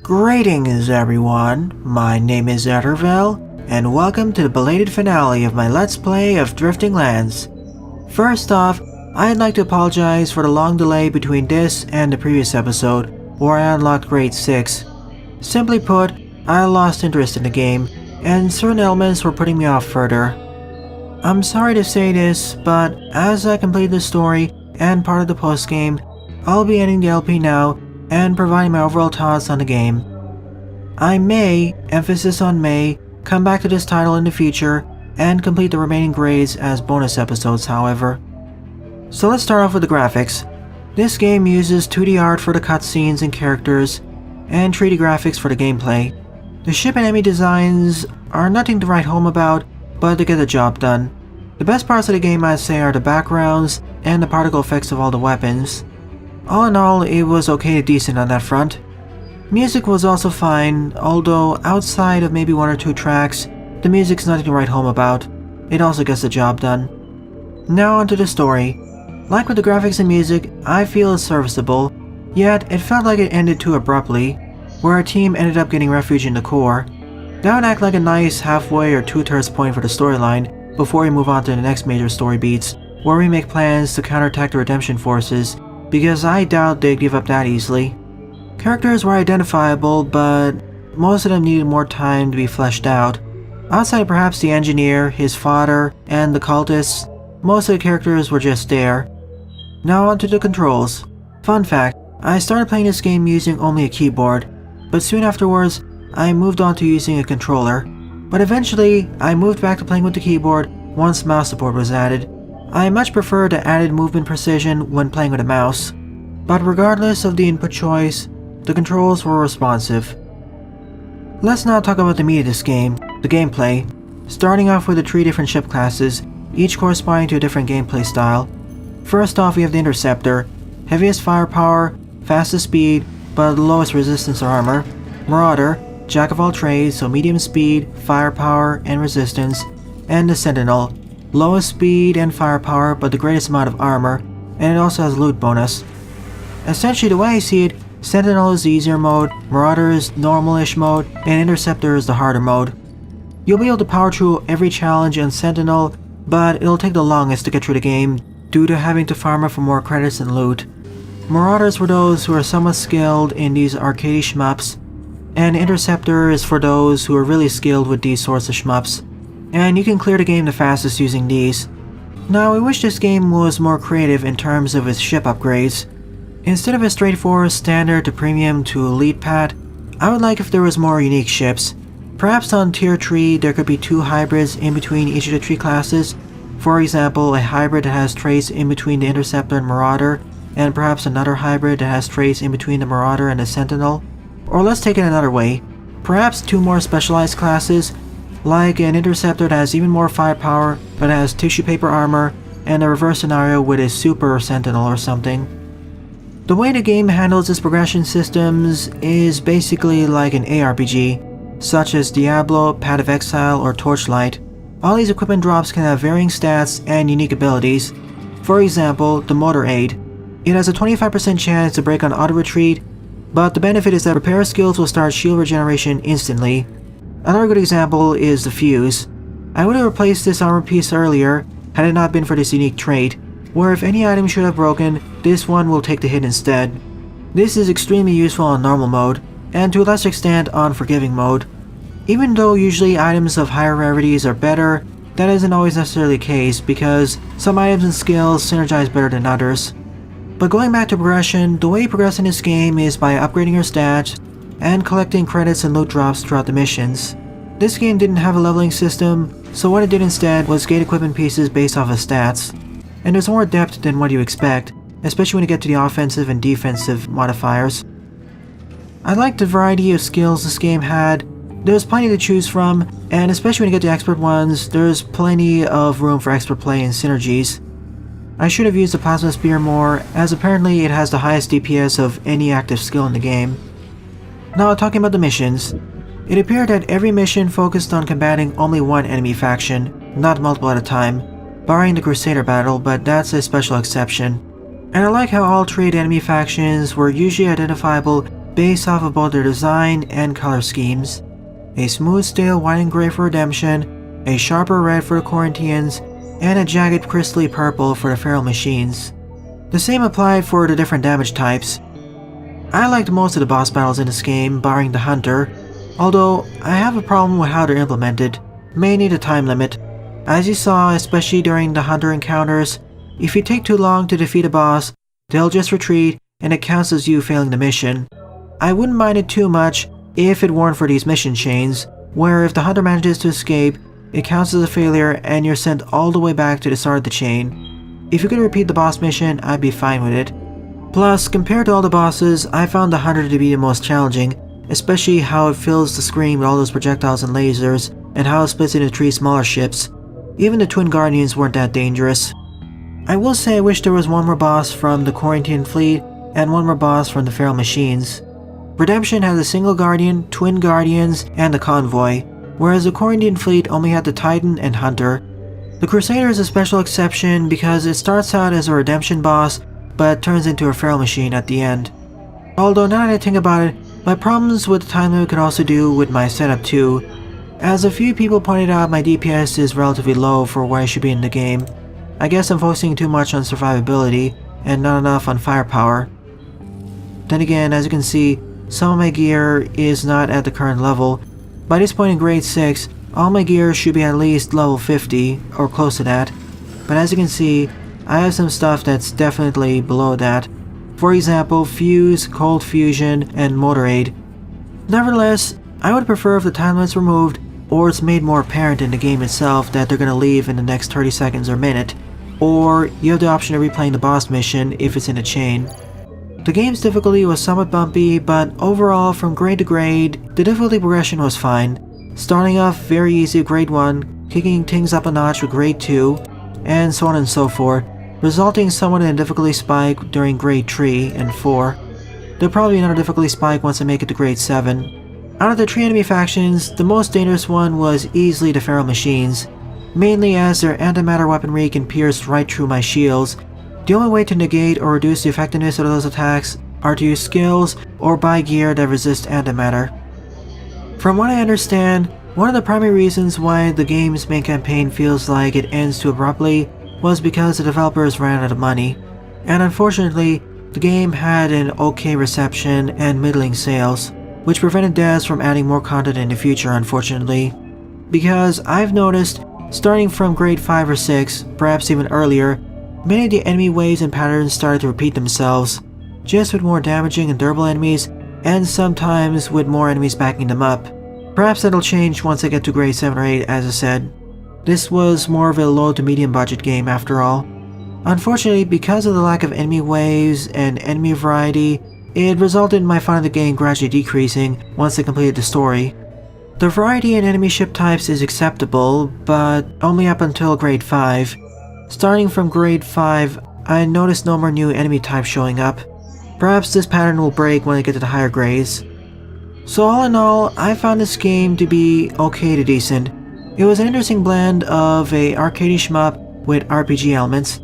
Greetings everyone, my name is Etterville, and welcome to the belated finale of my Let's Play of Drifting Lands. First off, I'd like to apologize for the long delay between this and the previous episode, where I unlocked Grade 6. Simply put, I lost interest in the game, and certain elements were putting me off further. I'm sorry to say this, but as I complete the story and part of the post-game, I'll be ending the LP now and providing my overall thoughts on the game. I may, emphasis on may, come back to this title in the future and complete the remaining grades as bonus episodes, however. So let's start off with the graphics. This game uses 2D art for the cutscenes and characters, and 3D graphics for the gameplay. The ship and enemy designs are nothing to write home about, but they get the job done. The best parts of the game, I'd say, are the backgrounds and the particle effects of all the weapons. All in all, it was okay to decent on that front. Music was also fine, although outside of maybe one or two tracks, the music's nothing to write home about. It also gets the job done. Now onto the story. Like with the graphics and music, I feel it's serviceable, yet it felt like it ended too abruptly, where our team ended up getting refuge in the core. That would act like a nice halfway or two-thirds point for the storyline before we move on to the next major story beats, where we make plans to counterattack the redemption forces, because I doubt they'd give up that easily. Characters were identifiable, but most of them needed more time to be fleshed out. Outside of perhaps the engineer, his father, and the cultists, most of the characters were just there. Now onto the controls. Fun fact, I started playing this game using only a keyboard, but soon afterwards, I moved on to using a controller. But eventually, I moved back to playing with the keyboard once mouse support was added. I much prefer the added movement precision when playing with a mouse, but regardless of the input choice, the controls were responsive. Let's now talk about the meat of this game, the gameplay, starting off with the 3 different ship classes, each corresponding to a different gameplay style. First off, we have the Interceptor, heaviest firepower, fastest speed, but lowest resistance or armor. Marauder, jack of all trades, so medium speed, firepower, and resistance. And the Sentinel, lowest speed and firepower, but the greatest amount of armor, and it also has loot bonus. Essentially, the way I see it, Sentinel is the easier mode, Marauder is normal-ish mode, and Interceptor is the harder mode. You'll be able to power through every challenge on Sentinel, but it'll take the longest to get through the game due to having to farm up for more credits and loot. Marauders for those who are somewhat skilled in these arcade shmups, and Interceptor is for those who are really skilled with these sorts of shmups, and you can clear the game the fastest using these. Now, I wish this game was more creative in terms of its ship upgrades. Instead of a straightforward standard to premium to elite path, I would like if there was more unique ships. Perhaps on tier 3 there could be 2 hybrids in between each of the 3 classes. For example, a hybrid that has traits in between the Interceptor and Marauder, and perhaps another hybrid that has traits in between the Marauder and the Sentinel. Or let's take it another way, perhaps 2 more specialized classes, like an Interceptor that has even more firepower but has tissue paper armor, and a reverse scenario with a Super Sentinel or something. The way the game handles its progression systems is basically like an ARPG, such as Diablo, Path of Exile, or Torchlight. All these equipment drops can have varying stats and unique abilities. For example, the Motor Aid. It has a 25% chance to break on auto-retreat, but the benefit is that repair skills will start shield regeneration instantly. Another good example is the Fuse. I would have replaced this armor piece earlier had it not been for this unique trait, where if any item should have broken, this one will take the hit instead. This is extremely useful on normal mode, and to a lesser extent on forgiving mode. Even though usually items of higher rarities are better, that isn't always necessarily the case because some items and skills synergize better than others. But going back to progression, the way you progress in this game is by upgrading your stats and collecting credits and loot drops throughout the missions. This game didn't have a leveling system, so what it did instead was gate equipment pieces based off of stats. And there's more depth than what you expect, especially when you get to the offensive and defensive modifiers. I liked the variety of skills this game had. There's plenty to choose from, and especially when you get the expert ones, there's plenty of room for expert play and synergies. I should have used the Plasma Spear more, as apparently it has the highest DPS of any active skill in the game. Now talking about the missions. It appeared that every mission focused on combating only one enemy faction, not multiple at a time, barring the Crusader battle, but that's a special exception. And I like how all 3 enemy factions were usually identifiable based off of both their design and color schemes. A smooth steel white and gray for Redemption, a sharper red for the Corinthians, and a jagged crystally purple for the Feral Machines. The same applied for the different damage types. I liked most of the boss battles in this game, barring the Hunter, although I have a problem with how they're implemented, mainly the time limit. As you saw, especially during the Hunter encounters, if you take too long to defeat a boss, they'll just retreat and it counts as you failing the mission. I wouldn't mind it too much if it weren't for these mission chains, where if the Hunter manages to escape, it counts as a failure and you're sent all the way back to the start of the chain. If you could repeat the boss mission, I'd be fine with it. Plus, compared to all the bosses, I found the Hunter to be the most challenging, especially how it fills the screen with all those projectiles and lasers, and how it splits into 3 smaller ships. Even the Twin Guardians weren't that dangerous. I will say I wish there was one more boss from the Corinthian fleet and one more boss from the Feral Machines. Redemption had a single Guardian, Twin Guardians, and the Convoy, whereas the Corinthian fleet only had the Titan and Hunter. The Crusader is a special exception because it starts out as a Redemption boss, but turns into a Feral Machine at the end. Although now that I think about it, my problems with the time limit could also do with my setup too. As a few people pointed out, my DPS is relatively low for where I should be in the game. I guess I'm focusing too much on survivability and not enough on firepower. Then again, as you can see, some of my gear is not at the current level. By this point in grade 6, all my gear should be at least level 50 or close to that. But as you can see, I have some stuff that's definitely below that. For example, Fuse, Cold Fusion, and Motor Aid. Nevertheless, I would prefer if the time limit's removed, or it's made more apparent in the game itself that they're gonna leave in the next 30 seconds or minute, or you have the option of replaying the boss mission if it's in a chain. The game's difficulty was somewhat bumpy, but overall from grade to grade, the difficulty progression was fine. Starting off very easy with grade 1, kicking things up a notch with grade 2, and so on and so forth, resulting somewhat in a difficulty spike during grade 3 and 4. There'll probably be another difficulty spike once I make it to grade 7. Out of the 3 enemy factions, the most dangerous one was easily the Feral Machines, mainly as their antimatter weaponry can pierce right through my shields. The only way to negate or reduce the effectiveness of those attacks are to use skills or buy gear that resist antimatter. From what I understand, one of the primary reasons why the game's main campaign feels like it ends too abruptly was because the developers ran out of money, and unfortunately, the game had an okay reception and middling sales, which prevented devs from adding more content in the future, unfortunately. Because I've noticed, starting from grade 5 or 6, perhaps even earlier, many of the enemy waves and patterns started to repeat themselves, just with more damaging and durable enemies, and sometimes with more enemies backing them up. Perhaps that'll change once I get to grade 7 or 8, as I said. This was more of a low to medium budget game after all. Unfortunately, because of the lack of enemy waves and enemy variety, it resulted in my fun of the game gradually decreasing once I completed the story. The variety in enemy ship types is acceptable, but only up until grade 5. Starting from grade 5, I noticed no more new enemy types showing up. Perhaps this pattern will break when I get to the higher grades. So all in all, I found this game to be okay to decent. It was an interesting blend of a arcade shmup with RPG elements.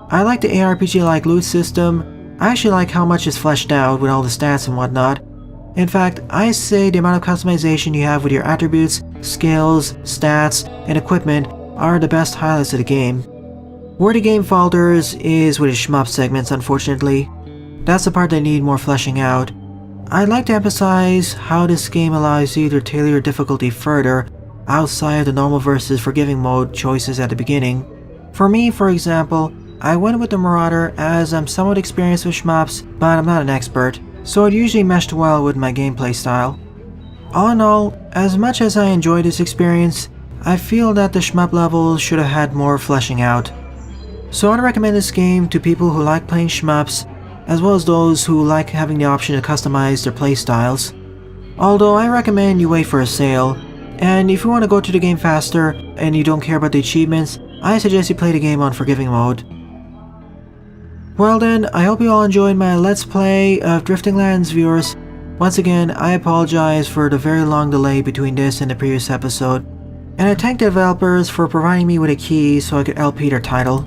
I like the ARPG-like loot system. I actually like how much is fleshed out with all the stats and whatnot. In fact, I say the amount of customization you have with your attributes, skills, stats, and equipment are the best highlights of the game. Where the game falters is with its shmup segments, unfortunately. That's the part that need more fleshing out. I'd like to emphasize how this game allows you to tailor your difficulty further outside of the normal versus forgiving mode choices at the beginning. For me, for example, I went with the Marauder as I'm somewhat experienced with shmups, but I'm not an expert, so it usually meshed well with my gameplay style. All in all, as much as I enjoyed this experience, I feel that the shmup levels should have had more fleshing out. So I'd recommend this game to people who like playing shmups, as well as those who like having the option to customize their playstyles. Although I recommend you wait for a sale, and if you want to go to the game faster and you don't care about the achievements, I suggest you play the game on forgiving mode. Well then, I hope you all enjoyed my Let's Play of Drifting Lands, viewers. Once again, I apologize for the very long delay between this and the previous episode, and I thank the developers for providing me with a key so I could LP their title.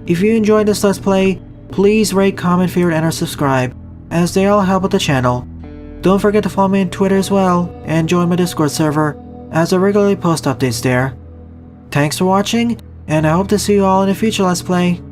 If you enjoyed this Let's Play, please rate, comment, favorite, and or subscribe, as they all help with the channel. Don't forget to follow me on Twitter as well, and join my Discord server, as I regularly post updates there. Thanks for watching, and I hope to see you all in a future Let's Play.